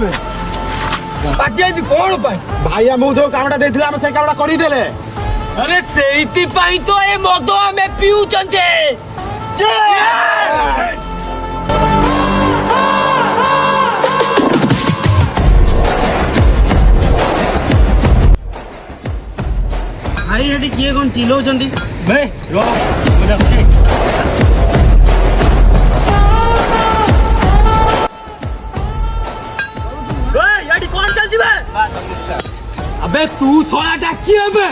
आमे पाटिया जी कोन पाई भाई हम जो कामटा देथिला हम से कामटा करी देले। अरे सेइति पाई तो ए मद आमे पिउ चंते। भाई हेटी किए कोन चिलो चंदी बे रो मुझे से बे याडी कोन चल जी बे अबे तू सोला डाकी अबे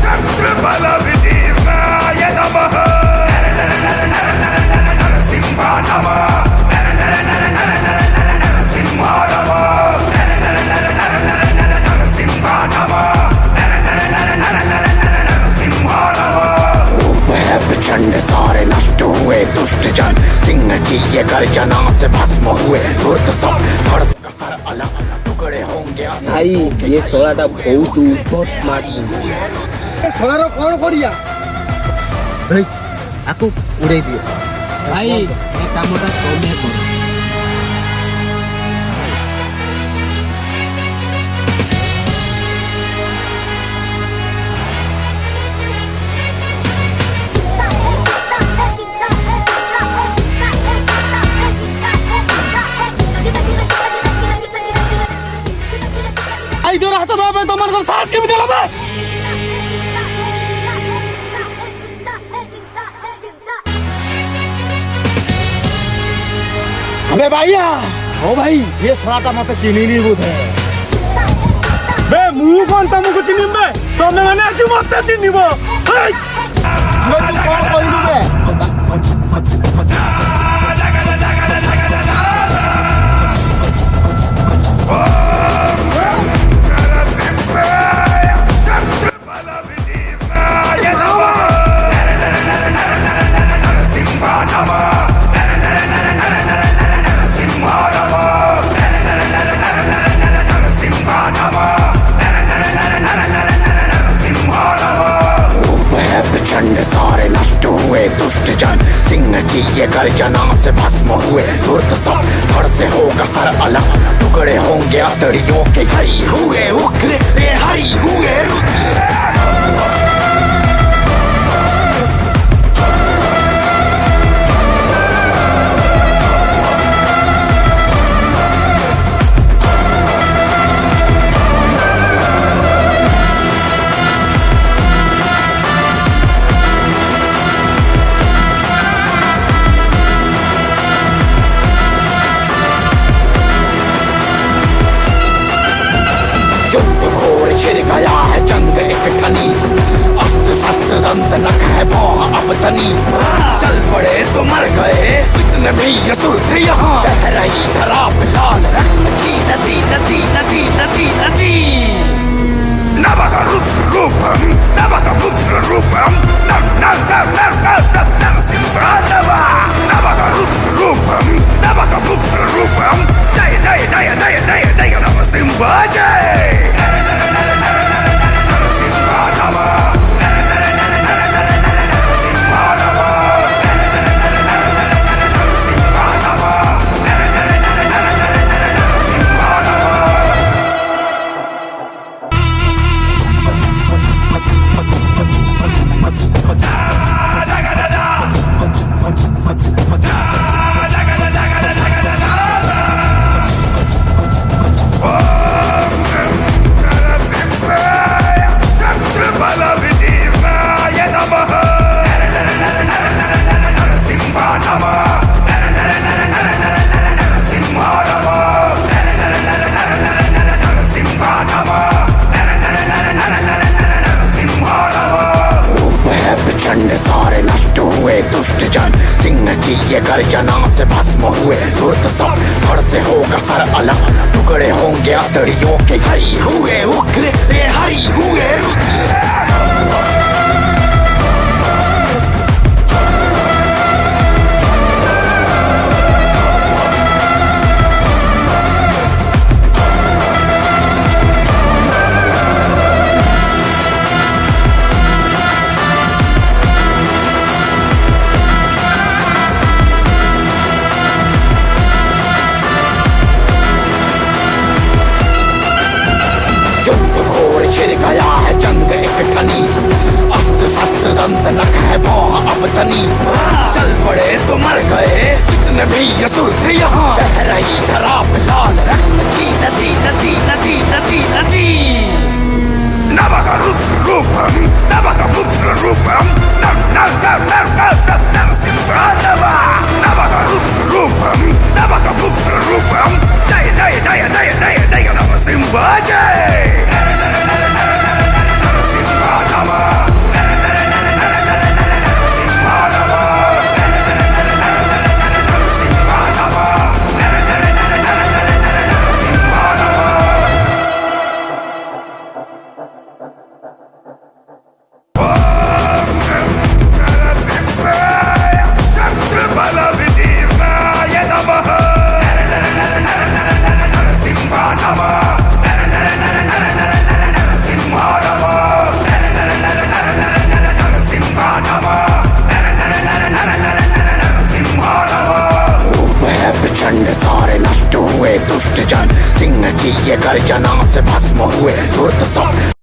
चंद्रबला विदीर्णाय नमः सिंहा नमः सिंहा नमः सिंहा नमः सिंहा नमः। रूप है प्रचंड सारे नष्ट हुए दुष्ट जन, सिंह की ये गर्जना से भस्म हुए धूर्त सब फर्श का सर अलग टुकड़े होंगे। भाई ये सोलाटा बहुत स्मार्ट सोलारो कोन करिया भाई आको उड़े दियो भाई ये कामटा तोमे करो। इधर हाथ दो बे तमन कर साथ के भी चला बे। अबे भैया ओ भाई ये सोलाटा मते चिनी नहीं बुझे बे मुंह कोन तमको चिनी बे तमे माने आज मते चिनीबो हे मैं तू कोन कहिलु बे प्रचंड सारे नष्ट हुए दुष्ट जन, सिंह की ये गर्जना से भस्म हुए धूर्त सब धड़ से होगा सर अलग टुकड़े होंगे अतड़ियों के। हरि हुए उग्र हरि हुए रुद्र। छिड़ गया है जंग एक ठनी, अस्त्र शस्त्र दंत नख है भौं अब तनी। चल पड़े तो मर गए जितने भी असुर थे यहाँ, बह रही धरा पे लाल रक्त की नदी नदी नदी नदी नदी। नमः रुद्र रूपम नमः रुद्र रूपम नम नम नम नम नम नम सिंहा नमः। नमः रुद्र रूपम नमः रुद्र रूपम जय जय जय जय जय जय नमः सिंहा जय। सारे नष्ट हुए दुष्ट जन, सिंह की ये गर्जना से भस्म हुए धूर्त सब धड़ से होगा सर अलग टुकड़े होंगे अतड़ियों के। हरि हुए उग्र हरि हुए रुद्र। अपतनी चल पड़े तो मर गए जितने भी असुर थे यहाँ बह रही धरा पे लाल रक्त की नदी नदी नदी नदी नदी नवः रूपम नवः पुत्र रूपम नरसिंहानवा नवः रूपम नवः पुत्र रूपम जय जय जय जय जय जय नरसिंह जय नरसिंहानवा प्रचंड सारे नष्ट हुए दुष्ट जन सिंह की ये गर्जना से भस्म हुए धूर्त सब